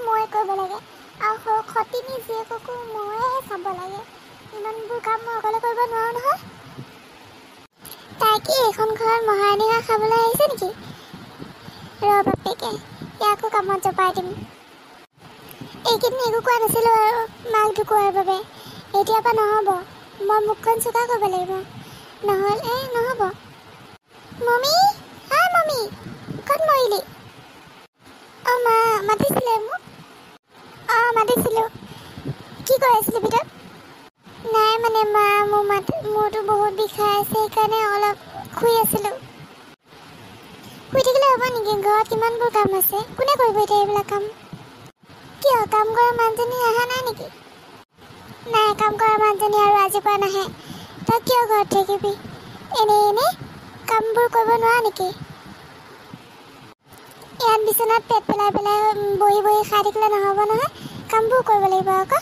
মই কৰিব লাগে আৰু খতিনি জীয়েককো ময়ে চাব লাগে। ইমানবোৰ কাম মই অকলে কৰিব নোৱাৰোঁ নহয়। তাই কি এইখন ঘৰত মহাৰাণী হাঁহ খাবলৈ আহিছে নেকি? বাপেকে ইয়াকো কামত জপাই দিম। এইকেইদিন একো কোৱা নাছিলোঁ আৰু মাক ঢুকোৱাৰ বাবে। এতিয়াৰ পৰা নহ'ব, মই মুখখন চোকা কৰিব লাগিব, নহ'লে নহ'ব। মমী, মমী ক'ত মৰিলি? মা মাতিছিলে মোক। মাতিছিলোঁ। কি কৰি আছিলি ভিতৰত? নাই মানে মা, মোৰতো বহুত বিষাই আছে, সেইকাৰণে অলপ শুই আছিলোঁ। শুই থাকিলে হ'ব নেকি? ঘৰত কিমানবোৰ কাম আছে, কোনে কৰিব এতিয়া এইবিলাক কাম? কিয় কাম কৰা মানুহজনী অহা নাই নেকি? নাই, কাম কৰা মানুহজনী আৰু আজিৰ পৰা নাহে। তই কিয় ঘৰত থাকিবি? এনেই কামবোৰ কৰিব নোৱাৰ নেকি? ইয়াত বিচনাত পেট পেলাই বহি খাই থাকিলে নহ'ব নহয়, কামবোৰ কৰিব লাগিব আকৌ।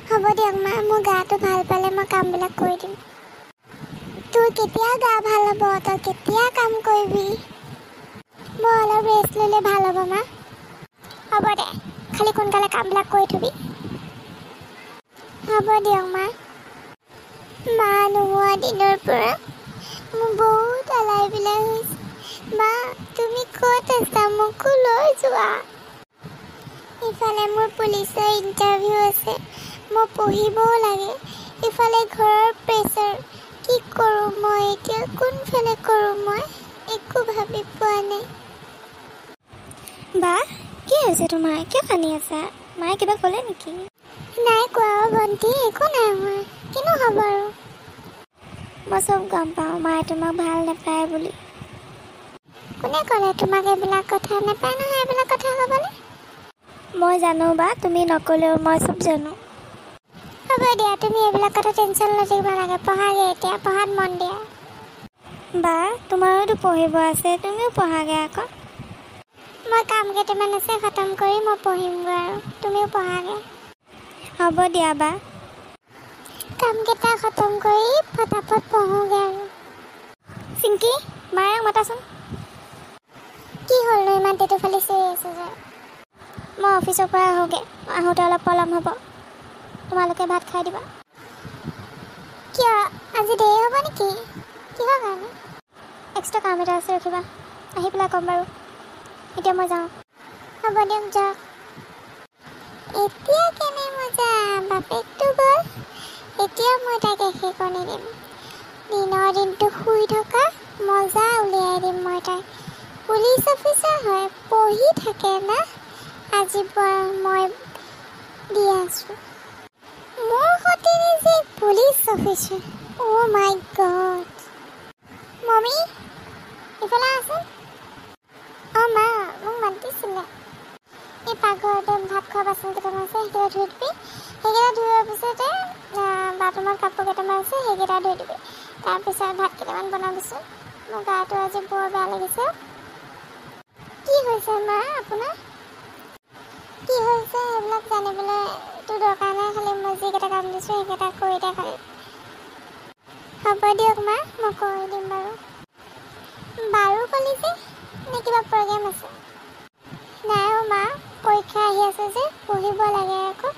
হ'ব দিয়ক মা, মোৰ গাটো ভাল পালে মই কামবিলাক কৰি দিম। তোৰ কেতিয়া গা ভাল হ'ব? তই কেতিয়া কাম কৰিবি? মই অলপ ৰেষ্ট ল'লে ভাল হ'ব মা। হ'ব দে, খালি সোনকালে কামবিলাক কৰি থবি। হ'ব দিয়ক মা। মা নোহোৱা দিনৰ পৰা মোৰ বহুত আলাই বিলাই হৈছে। মা, তুমি ক'ত আছা? মোকো লৈ যোৱা। ইফালে মোৰ পুলিচৰ ইণ্টাৰভিউ আছে, মই পঢ়িবও লাগে। ইফালে ঘৰৰ প্ৰেছাৰ। কি কৰোঁ মই এতিয়া? কোনফালে কৰোঁ মই? একো ভাবি পোৱা নাই। বা, কি হৈছে তোমাৰ? কিয় কান্দি আছা? মায়ে কিবা ক'লে নেকি? নাই কোৱা ভণ্টি, একো নাই হোৱা। কিনো হ'ব আৰু? মই চব গম পাওঁ, মায়ে তোমাক ভাল নাপায় বুলি। কোনে ক'লে তোমাক এইবিলাক কথা? নাপায় নহয় এইবিলাক কথা ক'বলৈ। মই জানো বা, তুমি নক'লেও মই চব জানো। হ'ব দিয়া, তুমি এইবিলাক কথা টেনশ্যন লৈ থাকিব নালাগে। পঢ়াগে এতিয়া, পঢ়াত মন দিয়া। বা, তোমাৰোতো পঢ়িব আছে, তুমিও পঢ়াগে আকৌ। মই কাম কেইটামান আছে খতম কৰি মই পঢ়িমগৈ আৰু তুমিও পঢ়াগে। হ'ব দিয়া বা। কামকেইটা খতম কৰি ফটাফট পঢ়োগে আৰু। চিংকি, মায়েক মাতাচোন। কি হ'লনো ইমান তেটো ফালি চিঞৰি আছে যে? মই অফিচৰ পৰা আহোঁতে অলপ পলম হ'ব, তোমালোকে ভাত খাই দিবা। কিয় আজি দেৰি হ'ব নেকি? কিহৰ কাৰণে? এক্সট্ৰা কাম এটা আছে, ৰখিবা, আহি পেলাই ক'ম বাৰু। এতিয়া মই যাওঁ। হ'ব দিয়ক, যাওক। এতিয়া কেনে মজা, বাপেকটো গ'ল, এতিয়া মই তাইক গাখীৰ কণী দিম। দিনৰ দিনটো শুই থকা মজা উলিয়াই দিম মই তাইক। পুলিচ অফিচাৰ হয়, পঢ়ি থাকে না। আজিৰ পৰা মই দি আছোঁ। মোৰ সৈতে যে পুলিচ অফিচাৰ। অ' মাই গড। মমী, ইফালে আছোন। মা, মোক মাতিছিলে। এই পাকঘৰতে ভাত খোৱা বাচন কেইটামান আছে, সেইকেইটা ধুই দিবি। সেইকেইটা ধুৱাৰ পিছতে বাথৰুমত কাপোৰ কেইটামান আছে, সেইকেইটা ধুই দিবি। তাৰপিছত ভাত কেইটামান বনাবিচোন। মোৰ গাটো আজি বৰ বেয়া লাগিছে। কি হৈছে মা আপোনাৰ? কি হৈছে সেইবিলাক জানিবলৈতো দৰকাৰ নাই, খালি মই যিকেইটা কাম দিছোঁ সেইকেইটা কৰি দে খালি। হ'ব দিয়ক মা, মই কৰি দিম বাৰু। বাৰু ক'লি যে নে কিবা প্ৰগ্ৰেম আছে? নাই মা, পৰীক্ষা আহি আছে যে পঢ়িব লাগে আকৌ।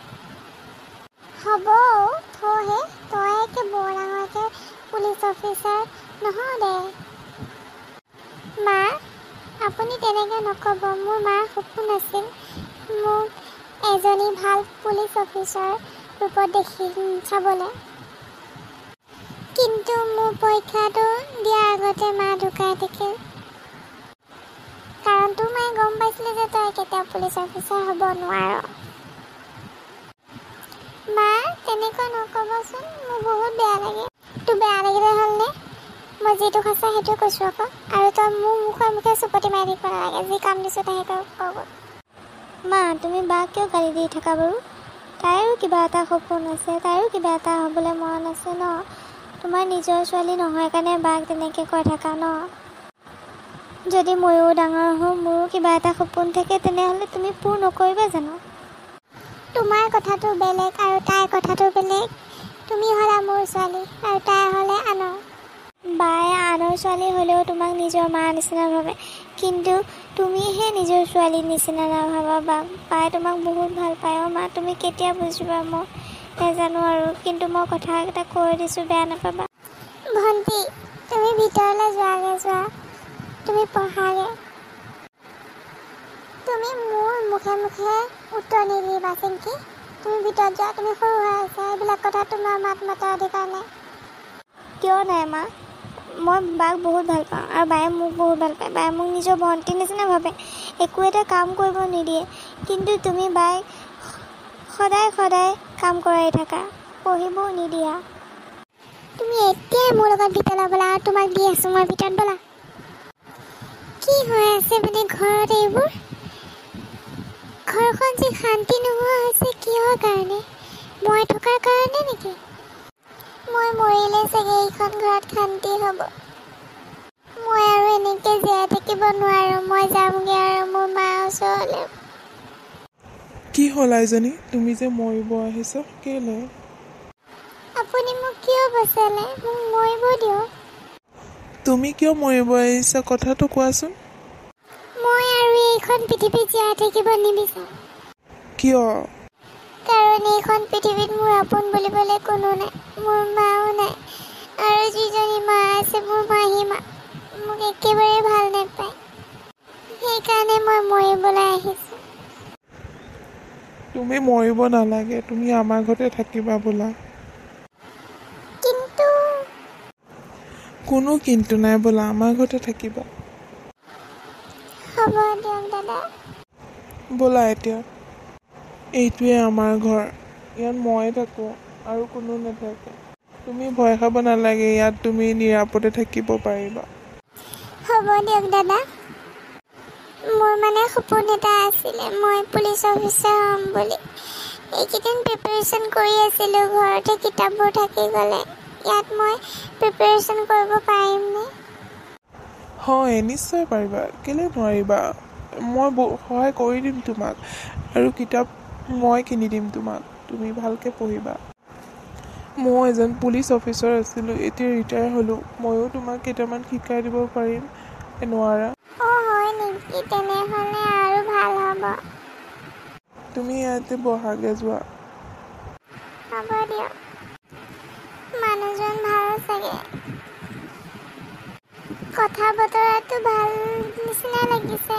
হ'ব থহে, তই একে বৰ ডাঙৰকৈ পুলিচ অফিচাৰ নহয় দে। মা, আপুনি তেনেকৈ নক'ব। মোৰ মাৰ সপোন আছিল মোক এজনী ভাল পুলিচ অফিচাৰ ৰূপত দেখি চাবলৈ। কিন্তু মোৰ পৰীক্ষাটো দিয়াৰ আগতে মা ঢুকাই থাকিল। কাৰণ তোৰ মায়ে গম পাইছিলে যে তই কেতিয়াও পুলিচ অফিচাৰ হ'ব নোৱাৰ। মা, তেনেকুৱা নক'বচোন, মোৰ বহুত বেয়া লাগে। তোৰ বেয়া লাগিলে হ'লনে? মই যিটো সঁচা সেইটো কৈছোঁ আকৌ। আৰু তই মোৰ মুখে চুপতি মাৰি থাকিব নালাগে। যি কাম দিছোঁ তাই কৰ। মা, তুমি বাক কিয় গালি দি থাকা বাৰু? তাইৰো কিবা এটা সপোন আছে, তাইৰো কিবা এটা হ'বলৈ মন আছে ন। তোমাৰ নিজৰ ছোৱালী নহয় কাৰণে বাক তেনেকৈ কৈ থাকা ন। যদি ময়ো ডাঙৰ হওঁ, মোৰো কিবা এটা সপোন থাকে, তেনেহ'লে তুমি পূৰ নকৰিবা জানো? তোমাৰ কথাটো বেলেগ আৰু তাইৰ কথাটো বেলেগ। তুমি হ'লা মোৰ ছোৱালী আৰু তাই হ'লে আনৰ। বায়ে আনৰ ছোৱালী হ'লেও তোমাক নিজৰ মাৰ নিচিনা ভাবে, কিন্তু তুমিহে নিজৰ ছোৱালীৰ নিচিনা নাভাবা বাক। বায়ে তোমাক বহুত ভাল পায়। মা তুমি কেতিয়া বুজিবা মই নাজানো আৰু, কিন্তু মই কথা এটা কৈ দিছোঁ, বেয়া নাপাবা। ভণ্টি, তুমি ভিতৰলৈ যোৱা, তুমি পঢ়াগে। তুমি মোৰ মুখে মুখে উত্তৰ নিদিবা চিংকি। তুমি ভিতৰত যোৱা, তুমি সৰু হৈ আছা, এইবিলাক কথা তোমাৰ মাত মতাৰ অধিকাৰ নাই। কিয় নাই মা? মই বাক বহুত ভাল পাওঁ আৰু বায়ে মোক বহুত ভাল পায়। বায়ে মোক নিজৰ ভণ্টিৰ নিচিনা ভাবে, একো এটা কাম কৰিব নিদিয়ে, কিন্তু তুমি বাক সদায় কাম কৰাই থাকা, পঢ়িবও নিদিয়া। তুমি এতিয়াই মোৰ লগত ভিতৰলৈ ব'লা, আৰু তোমাক দি আছোঁ মই ভিতৰত, ব'লা। কি হৈ আছে মানে ঘৰত এইবোৰ? ঘৰখন যে শান্তি নোহোৱা হৈছে কিহৰ কাৰণে? মই থকাৰ কাৰণে নেকি? মই মৰিলে চাগে এইখন ঘৰত শান্তি হ'ব। মই আৰু এনেকৈ জীয়াই থাকিব নোৱাৰোঁ। মই যামগৈ আৰু মোৰ মাৰ ওচৰলৈ। কি হ'ল আইজনী, তুমি যে মৰিব আহিছা, কেলে? আপুনি মোক কিয় বচালে? মোক মৰিব দিয়ক। তুমি কিয় মৰিব আহিছা কথাটো কোৱাচোন। মই আৰু এইখন পৃথিৱীত জীয়াই থাকিব নিবিচাৰোঁ। কিয়? কাৰণ এইখন পৃথিৱীত মোৰ আপোন বুলিবলৈ কোনো নাই। মোৰ মাও নাই, আৰু যিজনী মা আছে মোৰ মাহী মা, মোক একেবাৰে ভাল নাপায়। সেইকাৰণে মই মৰিবলৈ আহিছোঁ। তুমি মৰিব নালাগে, তুমি আমাৰ ঘৰতে থাকিবা বোলা। কিন্তু কোনো কিন্তু নাই বোলা, আমাৰ ঘৰতে থাকিবা। হ'ব দিয়ক দাদা। বোলা এতিয়া, এইটোৱে আমাৰ ঘৰ, ইয়াত মই থাকোঁ আৰু কোনো নাথাকে। তুমি ভয় খাব নালাগে, ইয়াত তুমি নিৰাপদে থাকিব পাৰিবা। হ'ব দিয়ক দাদা। মোৰ মানে সপোন এটা আছিলে, মই পুলিচ অফিচাৰ হ'ম বুলি। এইকেইদিন প্ৰিপেৰেশ্যন কৰি আছিলোঁ, ঘৰতে কিতাপবোৰ থাকি গ'লে। ইয়াত মই প্ৰিপেৰেশ্যন কৰিব পাৰিমনে? হয়, নিশ্চয় পাৰিবা, কেলে নোৱাৰিবা। মই সহায় কৰি দিম তোমাক, আৰু কিতাপ মই কিনি দিম তোমাক, তুমি ভালকৈ পঢ়িবা। মই এজন পুলিচ অফিচাৰ আছিলোঁ, এতিয়া ৰিটায়াৰ হ'লোঁ। ময়ো তোমাক কেইটামান শিকাই দিব পাৰিম, নোৱাৰা? হয় নেকি? তেনেহ'লে আৰু ভাল হ'ব। তুমি ইয়াতে বহাগে যোৱা। হ'ব দিয়ক। মানুহজন ভাল চাগে, কথা বতৰাটো ভাল নিচিনা লাগিছে।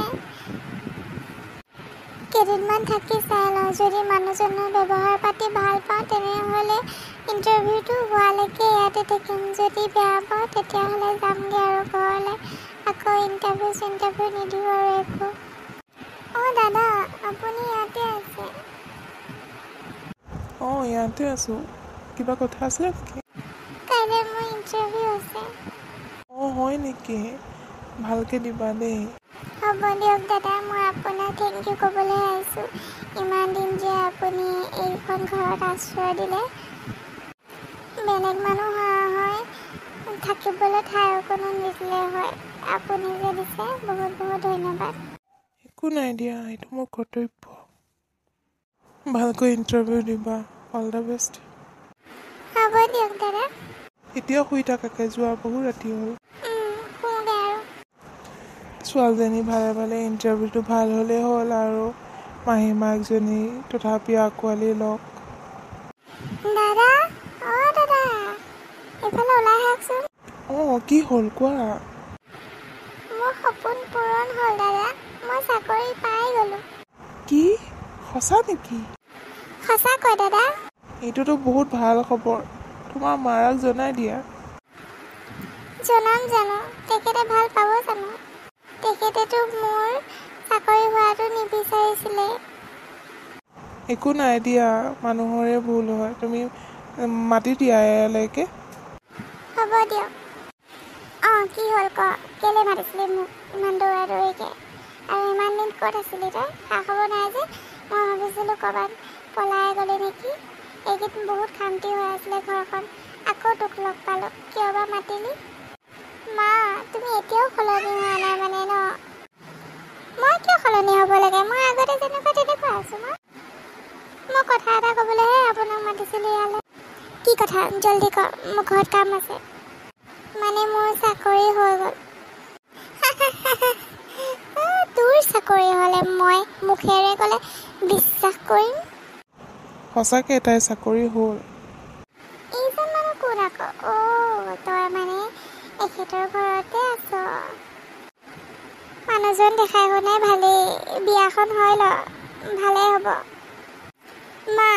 কেইদিনমান থাকি চাই লওঁ, যদি মানুহজনৰ ব্যৱহাৰ পাতি ভাল পাওঁ তেনেহ'লে ইণ্টাৰভিউটো হোৱালৈকে ইয়াতে থাকিম। যদি বেয়া পাওঁ তেতিয়াহ'লে যামগৈ আৰু ঘৰলৈ। আকৌ ইণ্টাৰভিউ নিদিওঁ আৰু একো। দাদা, আপুনি ইয়াতে আছে? ইয়াতে আছোঁ। কিবা কথা আছিলে নেকি? কাইলৈ মোৰ ইণ্টাৰভিউ আছে। হয় নেকি? ভালকৈ দিবা দেই। হ'ব দিয়ক দাদা, মই আপোনাক থেংক ইউ ক'বলৈ আহিছোঁ। ইমান দিন যে আপুনি এইখন ঘৰত আশ্ৰয় দিলে, বেলেগ মানুহ হোৱা হয় থাকিবলৈ ঠাই অকণো নিদিলে হয়। আপুনি যে দিছে, বহুত বহুত ধন্যবাদ। একো নাই দিয়া, এইটো মোৰ কৰ্তব্য। ভালকৈ ইণ্টাৰভিউ দিবা, অল দ্য বেষ্ট। হ'ব দিয়ক দাদা। এতিয়া শুই থাকাকে যোৱা, বহুত ৰাতি হ'ল। শুওঁগৈ আৰু। ছোৱালীজনী ভালে ভালে ইণ্টাৰভিউটো ভাল হ'লেই হ'ল, আৰু মাহী মাকজনী তথাপি আঁকোৱালি লওক। দাদা, দাদা, এইফালে ওলাই আহকচোন। কি হ'ল কোৱা? মোৰ সপোন পূৰণ হ'ল দাদা, মই চাকৰি পাই গ'লোঁ। কি? সঁচা নেকি? সঁচাকৈ দাদা। এইটোতো বহুত ভাল খবৰ, তোমাৰ মাৰাক জনাই দিয়া। জনাম জানো? তেখেতে ভাল পাব জানো? তেখেতেতো মোৰ চাকৰি হোৱাটো নিবিচাৰিছিলে। একো নাই দিয়া, মানুহৰে ভুল হয়। তুমি মাতি দিয়া ইয়ালৈকে। হ'ব দিয়ক। কি হ'ল ক? কেলৈ মাতিছিলি মোক ইমান দৌৰাদৌৰিকৈ? আৰু ইমান দিন ক'ত আছিলি তই? খা খবৰ নাই যে? মই ভাবিছিলোঁ ক'ৰবাত পলাই গ'লি নেকি। এইকেইদিন বহুত শান্তি হৈ আছিলে ঘৰখন, আকৌ তোক লগ পালোঁ। কিয় বা মাতিলি? মা, তুমি এতিয়াও সলনি হোৱা নাই মানে ন? মই কিয় সলনি হ'ব লাগে? মই আগতে যেনেকুৱা তেনেকুৱা আছোঁ। মই কথা এটা ক'বলৈহে আপোনাক মাতিছিলোঁ ইয়ালৈ। কি কথা? জল্দি ক, মোৰ ঘৰত কাম আছে। মানে মোৰ চাকৰি হৈ গ'ল। তোৰ চাকৰি হ'লে মই মুখেৰে ক'লে বিশ্বাস কৰিম? সঁচাকৈ তাইৰ চাকৰি হ'ল। এইজন মানুহ কোন আকৌ? তই মানে এখেতৰ ঘৰতে আছ। মানুহজন দেখাই শুনাই ভালেই, বিয়াখন হয় ল, ভালেই হ'ব। মা,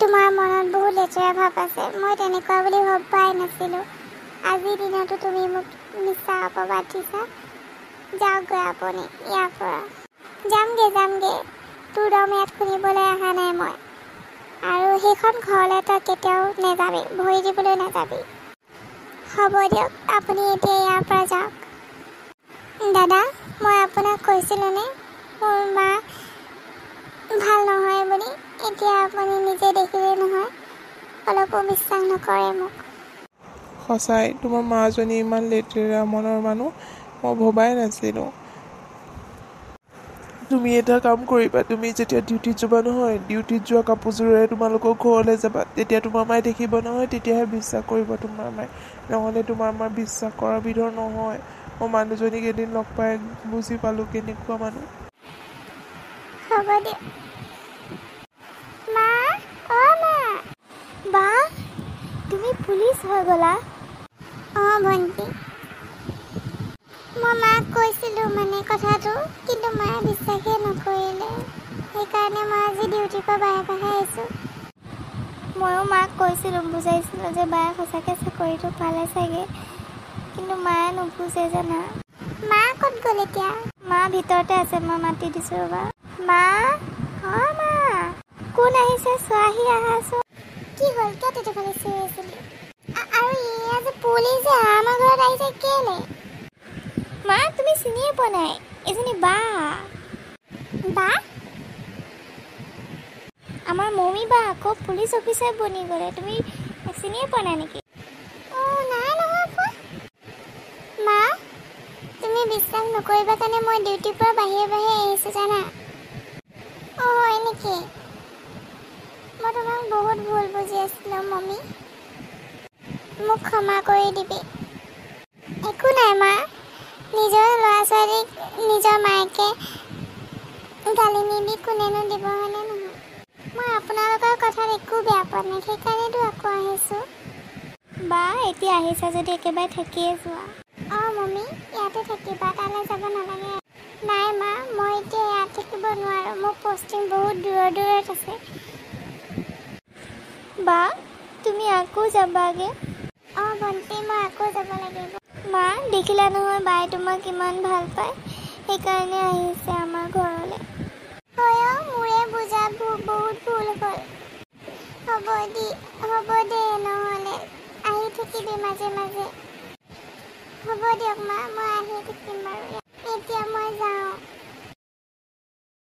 তোমাৰ মনত বহুত লেতেৰা ভাৱ আছে। মই তেনেকুৱা বুলি ভবাই নাছিলোঁ। আজিৰ দিনতো তুমি মোক মিছা অপবাদ দিছা। যাওকগৈ আপুনি ইয়াৰ পৰা। যামগে। তোৰ দম ইয়াত শুনিবলৈ অহা নাই মই। আৰু সেইখন ঘৰলৈ তই কেতিয়াও নাযাবি, ভৰি দিবলৈ নাযাবি। হ'ব দিয়ক, আপুনি এতিয়া ইয়াৰ পৰা যাওক। দাদা, মই আপোনাক কৈছিলোঁনে মোৰ মা ভাল নহয় বুলি? এতিয়া আপুনি নিজে দেখিলে নহয়, অলপো বিশ্বাস নকৰে মোক। সঁচাই তোমাৰ মাজনী ইমান লেতেৰা মনৰ মানুহ, মই ভবাই নাছিলোঁ। তুমি এটা কাম কৰিবা, তুমি যেতিয়া ডিউটিত যাবা নহয়, ডিউটিত যোৱা কাপোৰযোৰেৰে তোমালোকৰ ঘৰলৈ যাবা। তেতিয়া তোমাৰ মায়ে দেখিব নহয়, তেতিয়াহে বিশ্বাস কৰিব তোমাৰ মায়ে। নহ'লে তোমাৰ মা বিশ্বাস কৰা বিধৰ নহয়। মই মানুহজনীক এদিন লগ পাই বুজি পালোঁ কেনেকুৱা মানুহ। হ'ব দিয়ক। মা, মা। বা, তুমি পুলিচ হৈ গ'লা? ভণ্টি, মই মাক কৈছিলোঁ মানে কথাটো, কিন্তু মায়ে বিশ্বাসেই নকৰিলে। সেইকাৰণে মই আজি ডিউটিৰ পৰা বাহিৰ আহিছোঁ। ময়ো মাক কৈছিলোঁ, বুজাইছিলোঁ যে বায়ে সঁচাকৈ চাকৰিটো পালে চাগে, কিন্তু মায়ে নুবুজে জানা। মা ক'ত গ'ল এতিয়া? মা ভিতৰতে আছে, মই মাতি দিছোঁ ৰ'বা। মা, মা, কোন আহিছে চোৱাহি, আহাচোন। কি হ'ল? কিয় তেতিয়াফালে চিঞৰি আছিলি? আৰু এয়া যে পুলিচ যে আমাৰ ঘৰত আহিছে কেলে? মা, তুমি চিনিয়ে পোৱা নাই, এজনী বা। বা? আমাৰ মমি বা আকৌ পুলিচ অফিচাৰ বনি গ'লে, তুমি চিনিয়ে পোৱা নাই নেকি? নাই নহয় পোৱা। মা, তুমি বিশ্বাস নকৰিবা কাৰণে মই ডিউটিৰ পৰা বাহিৰে আহিছোঁ জানা। হয় নেকি? মই তোমাক বহুত ভুল বুজি আছিলোঁ মমি, মোক ক্ষমা কৰি দিবি। একো নাই মা, নিজৰ ল'ৰা ছোৱালীক নিজৰ মায়েকে গালি নিদি কোনেনো দিব, হয়নে নহয়? মই আপোনালোকৰ কথাত একো বেয়া পোৱা নাই, সেইকাৰণেতো আকৌ আহিছোঁ। বা, এতিয়া আহিছা যদি একেবাৰে থাকিয়ে যোৱা। মমি, ইয়াতে থাকিবা, তালৈ যাব নালাগে। নাই মা, মই এতিয়া ইয়াত থাকিব নোৱাৰোঁ, মোৰ পষ্টিং বহুত দূৰত আছে। বা, তুমি আকৌ যাবাগে? ভণ্টি, মই আকৌ যাব লাগিব। মা, দেখিলা নহয় বাই তোমাক ইমান ভাল পায়, সেইকাৰণে আহিছে আমাৰ ঘৰলৈ। মোৰে বুজা বহুত ভুল হ'ল। হ'ব দে নহ'লে আহি থাকিবি মাজে মাজে। হ'ব দিয়ক মা, মই